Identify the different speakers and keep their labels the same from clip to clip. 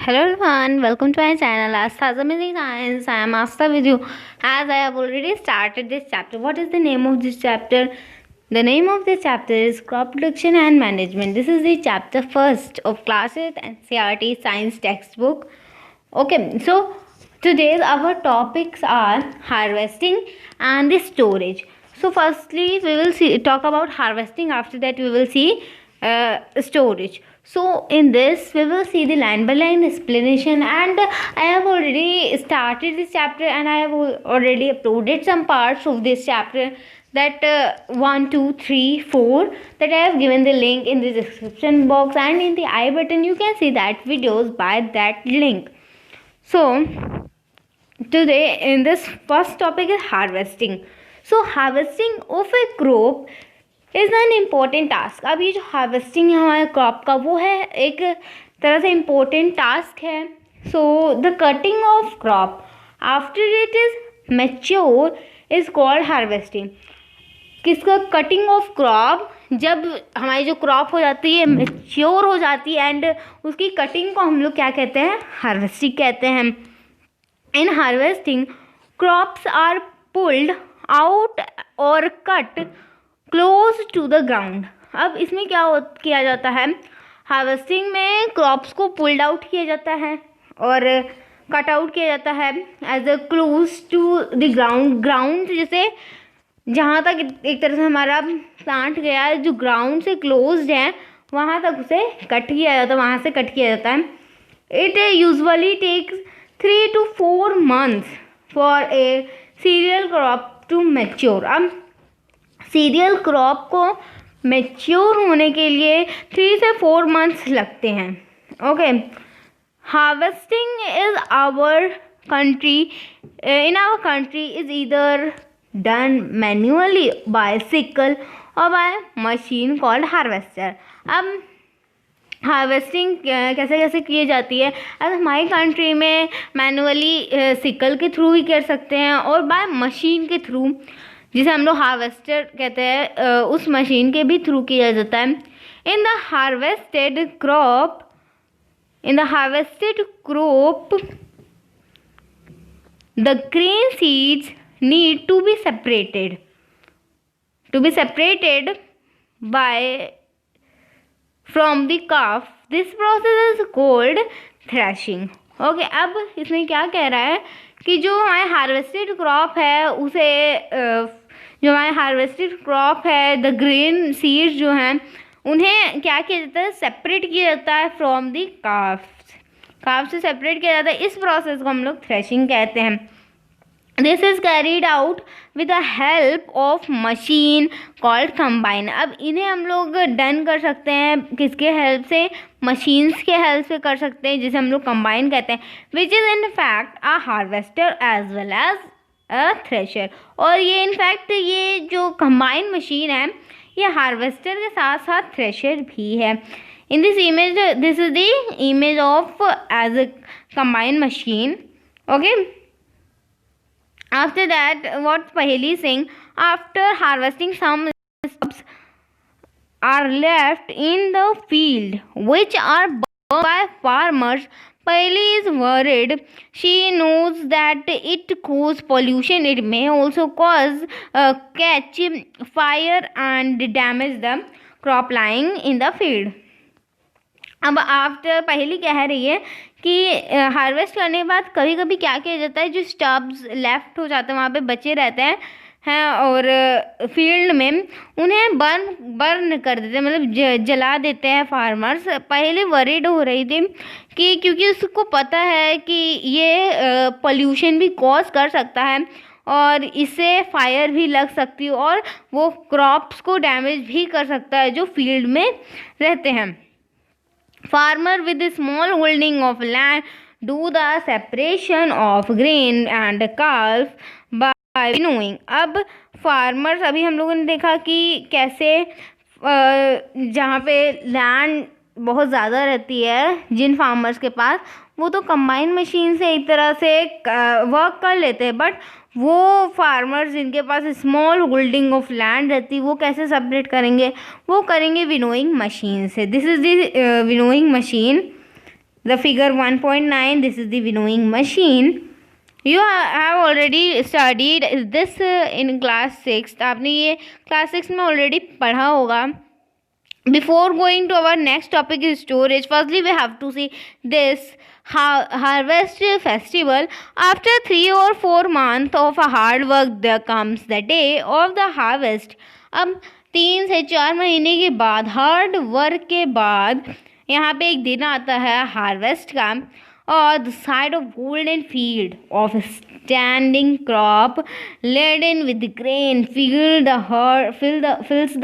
Speaker 1: Hello everyone, welcome to my channel Astha's Amazing Science. I am Astha with you. As I have already started this chapter, what is the name of this chapter? The name of this chapter is Crop Protection and Management. This is the chapter first of class 8 NCERT science textbook. Okay, so today's our topics are harvesting and the storage. So firstly we will talk about harvesting. After that we will see storage. So in this we will see the line by line explanation, and I have already started this chapter and I have already uploaded some parts of this chapter, that 1 2 3 4 that I have given the link in the description box, and in the I button you can see that videos by that link. So today in this first topic is harvesting. So harvesting of a crop is an important task. अब ये जो harvesting है हमारे crop का, वो है एक तरह से इम्पोर्टेंट टास्क है. So the cutting of crop after it is mature is called harvesting. किसका? Cutting of crop. जब हमारी जो क्रॉप हो जाती है, मैच्योर हो जाती है, एंड उसकी कटिंग को हम लोग क्या कहते हैं? हार्वेस्टिंग कहते हैं. In harvesting crops are pulled out और cut close to the ground. अब इसमें क्या किया जाता है? हार्वेस्टिंग में क्रॉप्स को पुल्ड आउट किया जाता है और कट आउट किया जाता है as a close to the ground. Ground जैसे जहाँ तक एक तरह से हमारा प्लांट गया है, जो ग्राउंड से क्लोज्ड है वहाँ तक उसे कट किया जाता है, वहाँ से कट किया जाता है. It usually takes 3 to 4 months for a cereal crop to mature. अब सीरियल क्रॉप को मैच्योर होने के लिए 3 से 4 months लगते हैं. Okay, harvesting is our country in our country is either done manually by sickle और बाय मशीन कॉल्ड हार्वेस्टर. अब हार्वेस्टिंग कैसे कैसे की जाती है? अब हमारी कंट्री में मैनुअली सिकल के थ्रू ही कर सकते हैं और बाय मशीन के थ्रू, जिसे हम लोग हार्वेस्टर कहते हैं, उस मशीन के भी थ्रू किया जाता है. In the harvested crop the grain seeds need to be separated by from the chaff. This process is called threshing. Okay, अब इसमें क्या कह रहा है कि जो हमारे हार्वेस्टेड क्रॉप है उसे द ग्रेन सीड्स जो हैं उन्हें क्या किया जाता है? सेपरेट किया जाता है फ्रॉम द काफ से सेपरेट किया जाता है. इस प्रोसेस को हम लोग थ्रेशिंग कहते हैं. This is carried out with the help of machine called combine. अब इन्हें हम लोग डन कर सकते हैं किसके हेल्प से? मशीन्स के हेल्प से कर सकते हैं, जिसे हम लोग कंबाइन कहते हैं, which is in fact a harvester as well as a thresher. और ये इनफैक्ट ये जो कंबाइन मशीन है ये हार्वेस्टर के साथ साथ थ्रेशर भी है. In this image, this is the image of as a combine machine. Okay, after that what Paheli is saying, after harvesting some stubs are left in the field which are burned by farmers. Paheli is worried. She knows that it causes pollution. It may also cause catch fire and damage the crop lying in the field. अब after पहली कह रही है कि harvest करने के बाद कभी कभी क्या किया जाता है, जो स्टब्स लेफ्ट हो जाते हैं वहाँ पे बचे रहते हैं और फील्ड में उन्हें बर्न कर देते हैं, मतलब जला देते हैं फार्मर्स. पहले वरीड हो रही थी कि क्योंकि उसको पता है कि ये पोल्यूशन भी कॉज कर सकता है और इससे फायर भी लग सकती है और वो क्रॉप्स को डैमेज भी कर सकता है जो फील्ड में रहते हैं. Farmer with a small holding of land do the separation of grain and calf by winnowing. अब farmers, अभी हम लोगों ने देखा कि कैसे जहाँ पे लैंड बहुत ज़्यादा रहती है जिन फार्मर्स के पास, वो तो कंबाइन मशीन से एक तरह से वर्क कर लेते हैं, बट वो फार्मर्स जिनके पास स्मॉल होल्डिंग ऑफ लैंड रहती, वो कैसे सेपरेट करेंगे? वो करेंगे विनोइंग मशीन से. This is the winnowing machine. The figure 1.9, this is the winnowing machine. You have already studied this in class 6. आपने ये class 6 में already पढ़ा होगा. Before going to our next topic is storage, firstly we have to see this harvest festival. After 3 or 4 months of hard work, there comes the day of the harvest. अब 3 से 4 महीने के बाद, hard work के बाद, यहाँ पे एक दिन आता है हार्वेस्ट का. और the sight of golden field of standing crop laden with grain fills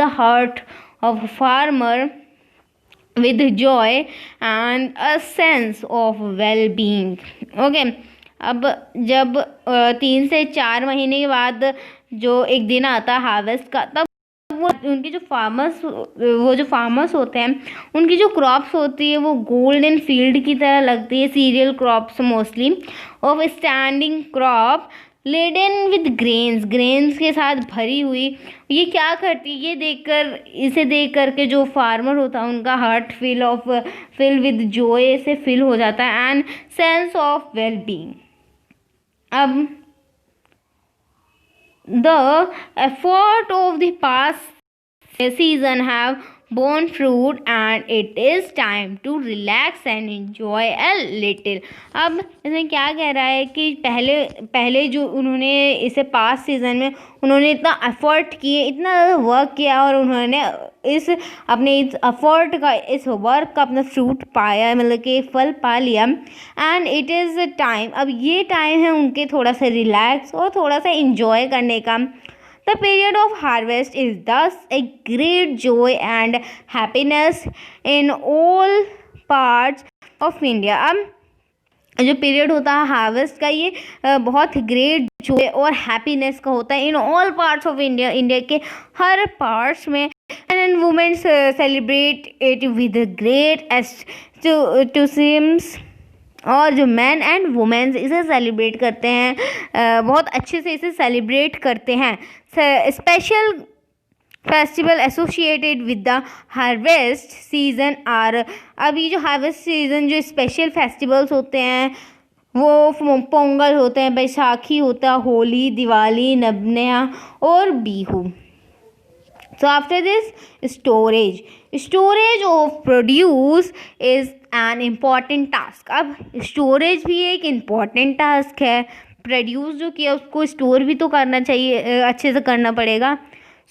Speaker 1: the heart of a farmer with joy and a sense of well-being. Okay, अब जब 3 से 4 महीने के बाद जो एक दिन आता है हार्वेस्ट का, तब उनके जो फार्मर्स होते हैं, उनकी जो क्रॉप्स होती है वो गोल्डन फील्ड की तरह लगती है. Cereal crops mostly of standing crop laden with grains के साथ भरी हुई. ये क्या करती है, इसे देख कर के जो फार्मर होता है उनका हार्ट फिल विद जॉय से फिल हो जाता है and sense of well being. अब the effort of the past season have borne fruit and it is time to relax and enjoy a little. अब इसमें क्या कह रहा है कि पहले जो उन्होंने इसे पास्ट सीज़न में उन्होंने इतना एफर्ट किए, इतना ज़्यादा वर्क किया और उन्होंने इस एफर्ट का, इस वर्क का अपना फ्रूट पाया, मतलब कि फल पा लिया. एंड इट इज़ टाइम, अब ये टाइम है उनके थोड़ा सा रिलैक्स और थोड़ा सा इंजॉय करने का. The period of harvest is thus a great joy and happiness in all parts of India. अब जो पीरियड होता है हार्वेस्ट का, ये बहुत ग्रेट जॉय और हैप्पीनेस का होता है in all parts of India, India के हर पार्ट्स में. And women celebrate it with great enthusiasm. और जो मैन एंड वुमेन्स इसे सेलिब्रेट करते हैं, बहुत अच्छे से इसे सेलिब्रेट करते हैं. Special festival associated with the harvest season are. अभी जो हार्वेस्ट सीज़न जो स्पेशल फेस्टिवल्स होते हैं वो पोंगल होते हैं, बैसाखी होता है, होली, दिवाली, नवनया और Bihu. So after this, storage of produce is an important task. अब स्टोरेज भी एक इम्पॉर्टेंट टास्क है. प्रोड्यूस जो किया उसको स्टोर भी तो करना चाहिए, अच्छे से करना पड़ेगा.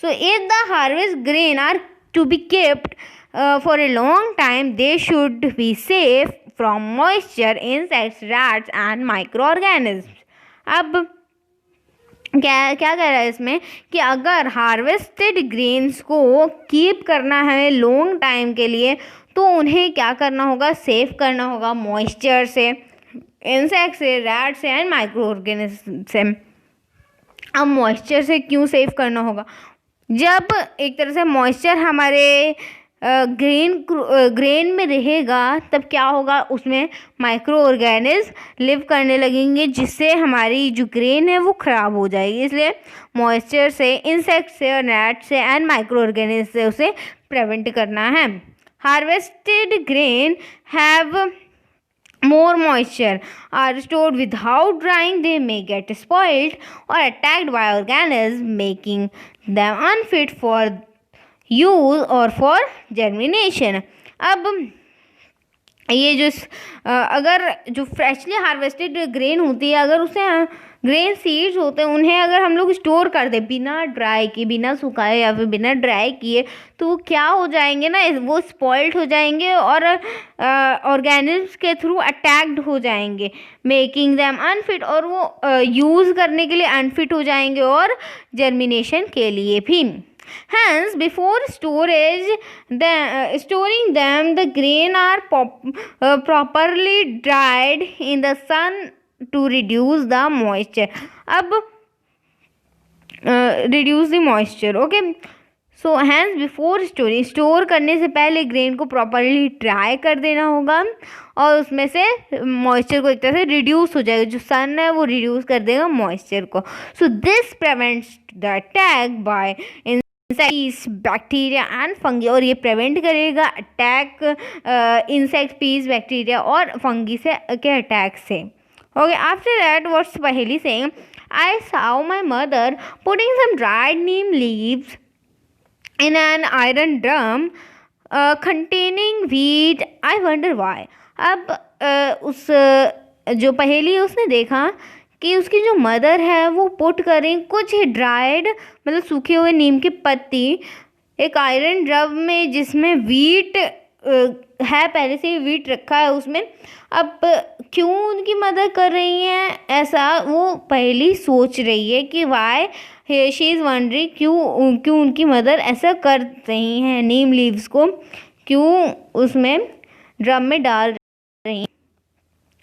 Speaker 1: So if the harvest grain are to be kept for a long time, they should be safe from moisture, insects, rats and micro organism. अब क्या कह रहा है इसमें कि अगर हार्वेस्टेड ग्रेन्स को कीप करना है लॉन्ग टाइम के लिए, तो उन्हें क्या करना होगा, सेफ करना होगा मॉइस्चर से, इंसेक्ट से, रैट से एंड माइक्रो ऑर्गेनिज्म से. अब मॉइस्चर से क्यों सेफ करना होगा? जब एक तरह से मॉइस्चर हमारे ग्रेन में रहेगा, तब क्या होगा, उसमें माइक्रो ऑर्गेनिज्म लिव करने लगेंगे, जिससे हमारी जो ग्रेन है वो ख़राब हो जाएगी. इसलिए मॉइस्चर से, इंसेक्ट से और रैट से एंड माइक्रो ऑर्गेनिज्म से उसे प्रिवेंट करना है. Harvested grain have more moisture are stored without drying. They may get spoiled or attacked by organisms, making them unfit for use or for germination. अब ये जो अगर जो फ्रेशली हार्वेस्टेड ग्रेन होती है, अगर उसे ग्रेन सीड्स होते हैं, उन्हें अगर हम लोग स्टोर कर दें बिना ड्राई किए, बिना सुखाए या फिर बिना ड्राई किए, तो वो क्या हो जाएंगे ना, वो स्पॉइल्ड हो जाएंगे और ऑर्गेनिज्म्स के थ्रू अटैक्ड हो जाएंगे, मेकिंग देम अनफिट, और वो यूज़ करने के लिए अनफिट हो जाएंगे और जर्मिनेशन के लिए भी. Hence, before storing them, the grain are properly dried in the sun to reduce the moisture. अब reduce the moisture, okay. So hence before storing, store करने से पहले ग्रेन को प्रॉपरली ड्राई कर देना होगा और उसमें से मॉइस्चर को एक तरह से रिड्यूस हो जाएगा, जो सन है वो रिड्यूस कर देगा मॉइस्चर को. So this prevents the attack by bacteria and fungi, और ये प्रिवेंट करेगा अटैक इंसेक्ट, पीस, बैक्टीरिया और फंगी से के अटैक से. ओके, आफ्टर दैट व्हाट्स पहेली saying, I saw my mother putting some dried neem leaves in an iron drum containing wheat. I wonder why. अब उस जो पहेली है उसने देखा कि उसकी जो मदर है वो पुट करें कुछ ड्राइड मतलब सूखे हुए नीम की पत्ती एक आयरन ड्रम में जिसमें वीट है, पहले से ही वीट रखा है उसमें. अब क्यों उनकी मदद कर रही हैं ऐसा, वो पहली सोच रही है कि वाई शी इज़ वंडरिंग, क्यों उनकी मदर ऐसा कर रही हैं, नीम लीव्स को क्यों उसमें ड्रम में डाल रही हैं.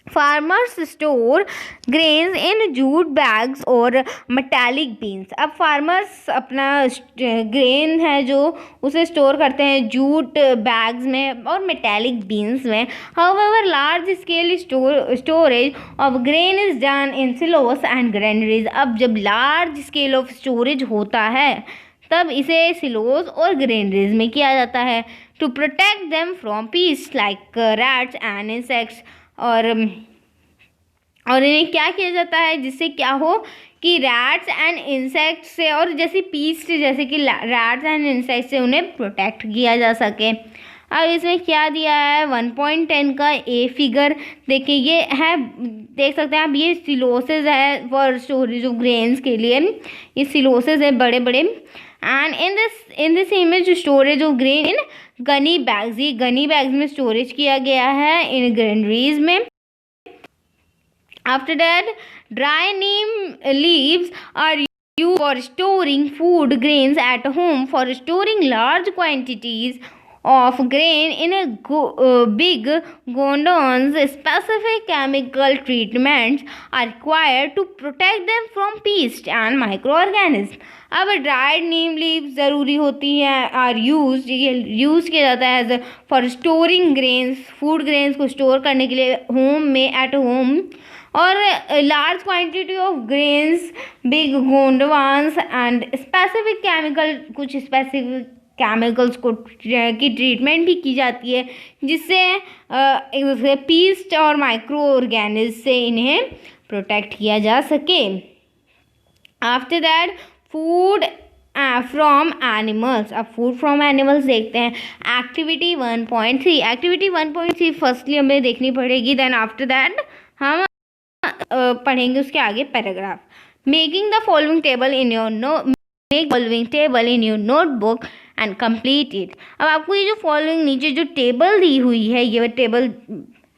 Speaker 1: Farmers store grains in jute bags और मेटालिक बीन्स. अब फार्मर्स अपना ग्रेन है जो उसे स्टोर करते हैं जूट बैग्स में और मेटालिक बीन्स में. However large scale storage of grain is done in silos and granaries. अब जब लार्ज स्केल ऑफ स्टोरेज होता है तब इसे सिलोस और ग्रेनरीज में किया जाता है to protect them from pests like rats and insects. और इन्हें क्या किया जाता है जिससे क्या हो कि रैट्स एंड इंसेक्ट से और जैसे पीस्ट जैसे कि रैट्स एंड इंसेक्ट से उन्हें प्रोटेक्ट किया जा सके. अब इसमें क्या दिया है 1.10 का ए फिगर देखिए, ये है देख सकते हैं आप, ये सिलोसेस है फॉर स्टोरेज ऑफ ग्रेन्स के लिए, ये सिलोसेस है बड़े बड़े. And in this image storage of grain in Ghani bags, ये गनी बैग्स में स्टोरेज किया गया है इन ग्रेनरीज में. After that, dry neem leaves are used for storing food grains at home. For storing large quantities of grain in a big godown, specific chemical treatments are required to protect them from pests and microorganisms. अब dried नीम leaves ज़रूरी होती हैं, are use, ये use किया जाता है as for storing grains, food grains को store करने के लिए होम में, एट होम. और large quantity of grains, big godowns and specific chemical, कुछ स्पेसिफिक केमिकल्स को की ट्रीटमेंट भी की जाती है जिससे पीस्ट और माइक्रो ऑर्गेनिज्म से इन्हें प्रोटेक्ट किया जा सके. After that food from animals. अब फूड फ्रॉम एनिमल्स देखते हैं. एक्टिविटी 1.3. एक्टिविटी 1.3 फर्स्टली हमें देखनी पड़ेगी, देन आफ्टर दैट हम पढ़ेंगे उसके आगे paragraph. Making the following table in your notebook and complete it. अब आपको ये जो फॉलोइंग नीचे जो टेबल दी हुई है, ये टेबल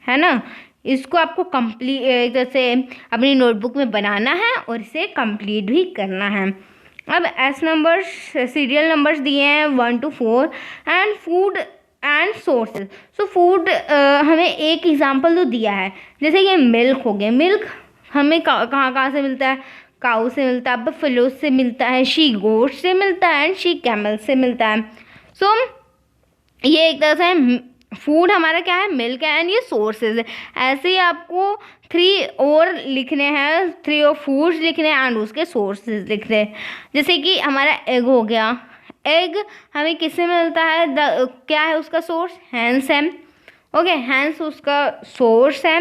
Speaker 1: है ना, इसको आपको कंप्लीट जैसे अपनी नोटबुक में बनाना है और इसे कंप्लीट भी करना है. अब एस नंबर्स, सीरियल नंबर्स दिए हैं 1 to 4 and food and sources. So food हमें एक एग्जांपल तो दिया है, जैसे कि मिल्क हो गया. मिल्क हमें कहाँ से मिलता है, काऊ से मिलता है, बफेलो से मिलता है, शी गोट से मिलता है एंड शी कैमल से मिलता है. सो ये एक तरह से फूड हमारा क्या है, मिल्क है, एंड ये सोर्सेज है. ऐसे ही आपको 3 और लिखने हैं, 3 और फूड्स लिखने हैं एंड उसके सोर्सेज लिखने हैं. जैसे कि हमारा एग हो गया. एग हमें किससे मिलता है, क्या है उसका सोर्स, हैंस है. ओके, हैंस उसका सोर्स है.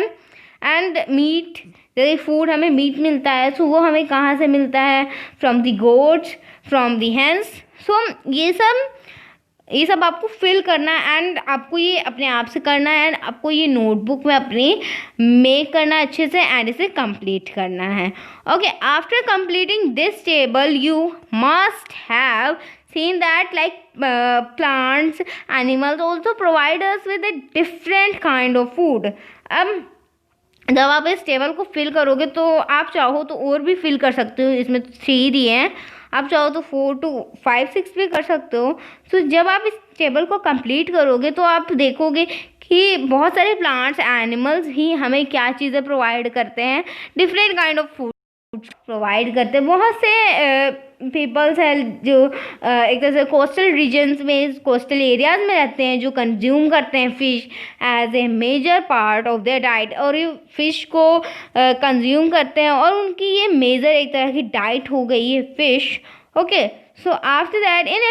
Speaker 1: एंड मीट, जैसे फूड हमें मीट मिलता है, सो वो हमें कहाँ से मिलता है, from the goats, from the hens. So ये सब आपको फिल करना है एंड आपको ये अपने आप से करना है एंड आपको ये नोटबुक में अपनी मेक करना है अच्छे से एंड इसे कंप्लीट करना है. Okay, after completing this table you must have seen that like plants, animals also provide us with a different kind of food. अब जब आप इस टेबल को फिल करोगे तो आप चाहो तो और भी फिल कर सकते हो, इसमें 3 दिए हैं, आप चाहो तो 4 to 5, 6 भी कर सकते हो. तो जब आप इस टेबल को कंप्लीट करोगे तो आप देखोगे कि बहुत सारे प्लांट्स, एनिमल्स ही हमें क्या चीज़ें प्रोवाइड करते हैं, different kind of food provide करते हैं. बहुत से पीपल्स हैं जो एक तरह से कोस्टल रीजन्स में, कोस्टल एरियाज में रहते हैं, जो कंज्यूम करते हैं fish as a major part of their diet, और ये फ़िश को कंज्यूम करते हैं और उनकी ये मेजर एक तरह की डाइट हो गई है fish. Okay, So after that, in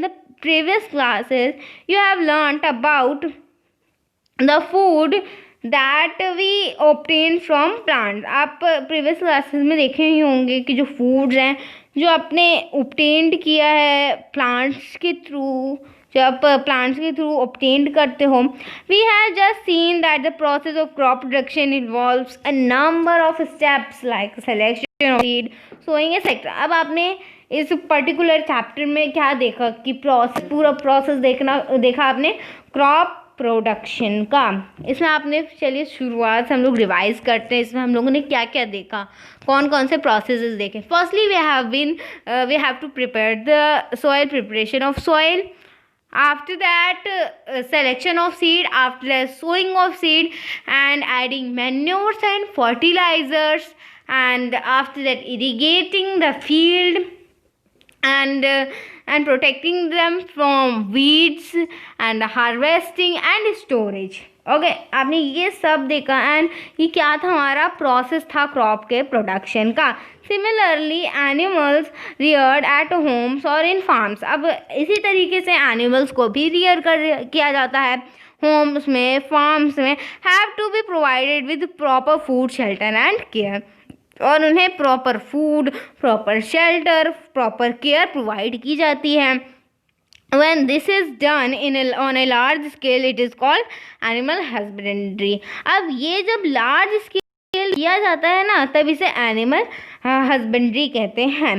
Speaker 1: the previous classes, you have learnt about the food that we obtain from plants. आप प्रीवियस क्लासेस में देखे ही होंगे कि जो फूड्स हैं जो आपने obtained किया है प्लांट्स के थ्रू, जो आप प्लांट्स के थ्रू obtained करते हो. We have just seen that the process of crop production involves a number of steps like selection of seed, sowing etc. अब आपने इस पर्टिकुलर चैप्टर में क्या देखा कि पूरा प्रोसेस देखा आपने क्रॉप प्रोडक्शन का. इसमें आपने, चलिए शुरुआत से हम लोग रिवाइज करते हैं. इसमें हम लोगों ने क्या क्या देखा, कौन कौन से प्रोसेसेस देखे. Firstly we have to prepare the soil, preparation of soil. After that, selection of seed, after that sowing of seed and adding manures and fertilizers, and after that irrigating the field and protecting them from weeds and harvesting and storage. Okay आपने ये सब देखा and ये क्या था, हमारा process था crop के प्रोडक्शन का. Similarly animals Rudyard eight Holmes और इन फार्म्स. अब इसी तरीके से एनिमल्स को भी रियर किया जाता है होम्स में, फार्म्स में. Have to be provided with proper food, shelter and care. और उन्हें proper food, proper shelter, proper care provide की जाती है. When this is done on a large scale, it is called animal husbandry. अब ये जब large scale किया जाता है ना, तब इसे animal husbandry कहते हैं.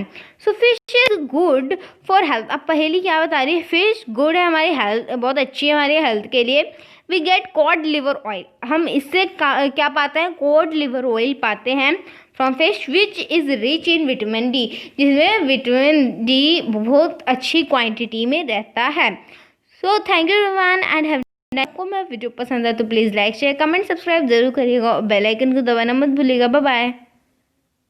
Speaker 1: So fish is good for health. अब पहली क्या बता रही है, fish good है हमारी हेल्थ, बहुत अच्छी है हमारी हेल्थ के लिए. We get cod liver oil. हम इससे क्या पाते हैं, cod liver oil पाते हैं from fish which is rich in vitamin D, जिसमें विटामिन डी बहुत अच्छी क्वांटिटी में रहता है. So thank you everyone and have. आपको मेरा वीडियो पसंद है तो please like share comment subscribe जरूर करिएगा और बेल आइकन को दबाना मत भूलिएगा. Bye bye.